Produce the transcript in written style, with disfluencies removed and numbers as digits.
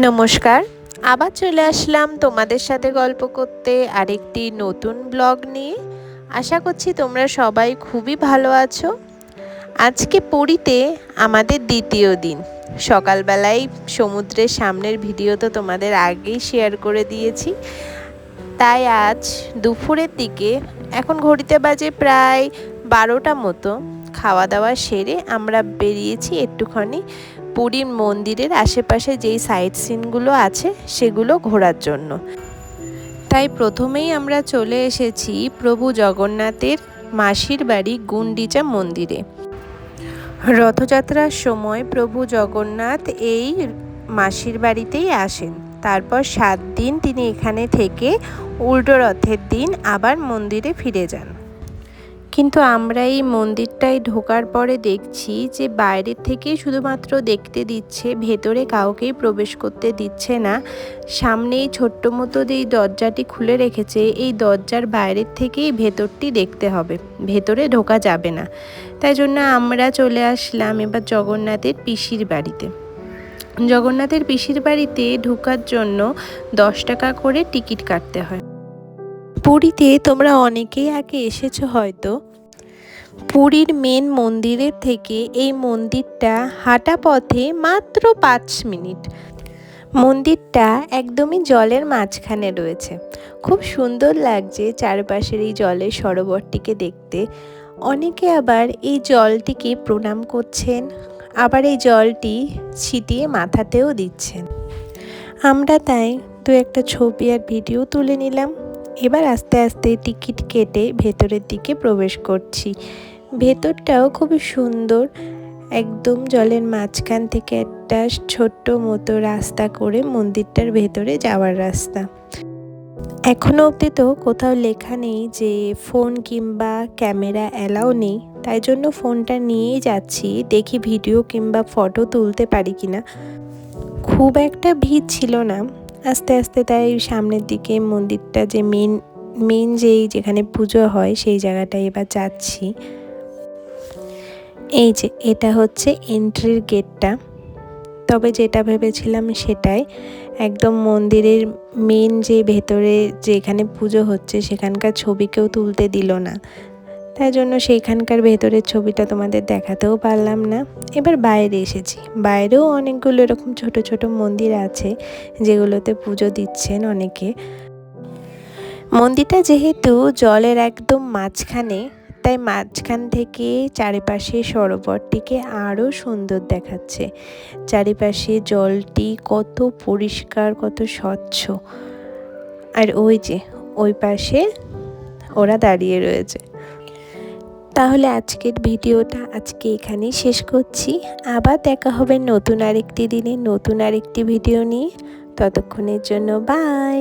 নমস্কার, আবার চলে আসলাম তোমাদের সাথে গল্প করতে আরেকটি নতুন ব্লগ নিয়ে। আশা করছি তোমরা সবাই খুবই ভালো আছো। আজকে পুরীতে আমাদের দ্বিতীয় দিন। সকালবেলায় সমুদ্রের সামনের ভিডিও তো তোমাদের আগেই শেয়ার করে দিয়েছি। তাই আজ দুপুরের দিকে, এখন ঘড়িতে বাজে প্রায় 12টা মতো, খাওয়া দাওয়া সেরে আমরা বেরিয়েছি একটুখানি পুরীর মন্দিরের আশেপাশে যেই সাইট সিনগুলো আছে সেগুলো ঘোরার জন্য। তাই প্রথমেই আমরা চলে এসেছি প্রভু জগন্নাথের মাসির বাড়ি গুন্ডিচা মন্দিরে। রথযাত্রার সময় প্রভু জগন্নাথ এই মাসির বাড়িতেই আসেন। তারপর 7 দিন তিনি এখানে থেকে উল্টো রথের দিন আবার মন্দিরে ফিরে যান। কিন্তু আমরা এই মন্দিরটায় ঢোকার পরে দেখছি যে বাইরের থেকেই শুধুমাত্র দেখতে দিচ্ছে, ভেতরে কাউকেই প্রবেশ করতে দিচ্ছে না। সামনেই ছোট্ট মতো যেই দরজাটি খুলে রেখেছে, এই দরজার বাইরের থেকেই ভেতরটি দেখতে হবে, ভেতরে ঢোকা যাবে না। তাই জন্য আমরা চলে আসলাম এবার জগন্নাথের পিসির বাড়িতে। জগন্নাথের পিসির বাড়িতে ঢোকার জন্য 10 টাকা করে টিকিট কাটতে হয়। পুরীতে তোমরা অনেকেই আগে এসেছো হয়তো। পুরীর মেন মন্দিরের থেকে এই মন্দিরটা হাঁটা পথে মাত্র 5 মিনিট। মন্দিরটা একদমই জলের মাঝখানে রয়েছে। খুব সুন্দর লাগছে চারপাশের এই জলের সরোবরটিকে দেখতে। অনেকে আবার এই জলটিকে প্রণাম করছেন, আবার এই জলটি ছিটিয়ে মাথাতেও দিচ্ছেন। আমরা তাই দু একটা ছবি আর ভিডিও তুলে নিলাম। এবার আস্তে আস্তে টিকিট কেটে ভেতরের দিকে প্রবেশ করছি। ভেতরটাও খুবই সুন্দর, একদম জলের মাঝখান থেকে একটা ছোট্ট মতো রাস্তা করে মন্দিরটার ভেতরে যাওয়ার রাস্তা। এখনও অবধি তো কোথাও লেখা নেই যে ফোন কিংবা ক্যামেরা অ্যালাউ নেই, তাই জন্য ফোনটা নিয়েই যাচ্ছি, দেখি ভিডিও কিংবা ফটো তুলতে পারি কিনা। খুব একটা ভিড় ছিল না। আস্তে আস্তে তাই সামনের দিকে মন্দিরটা যে মেন যেখানে পুজো হয় সেই জায়গাটায় এবার যাচ্ছি। এই যে এটা হচ্ছে এন্ট্রির গেটটা। তবে যেটা ভেবেছিলাম সেটাই, একদম মন্দিরের মেন যে ভেতরে যেখানে পুজো হচ্ছে সেখানকার ছবি কেউ তুলতে দিল না, তাই জন্য সেইখানকার ভেতরের ছবিটা তোমাদের দেখাতেও পারলাম না। এবার বাইরে এসেছি। বাইরেও অনেকগুলো এরকম ছোট ছোট মন্দির আছে যেগুলোতে পুজো দিচ্ছেন অনেকে। মন্দিরটা যেহেতু জলের একদম মাঝখানে, তাই মাঝখান থেকে চারিপাশে সরোবরটিকে আরও সুন্দর দেখাচ্ছে। চারিপাশে জলটি কত পরিষ্কার, কত স্বচ্ছ। আর ওই যে ওই পাশে ওরা দাঁড়িয়ে রয়েছে। তাহলে আজকের ভিডিওটা এখানেই শেষ করছি। আবার দেখা হবে নতুন আরেকটি দিনে নতুন আরেকটি ভিডিও নিয়ে। ততক্ষণের জন্য বাই।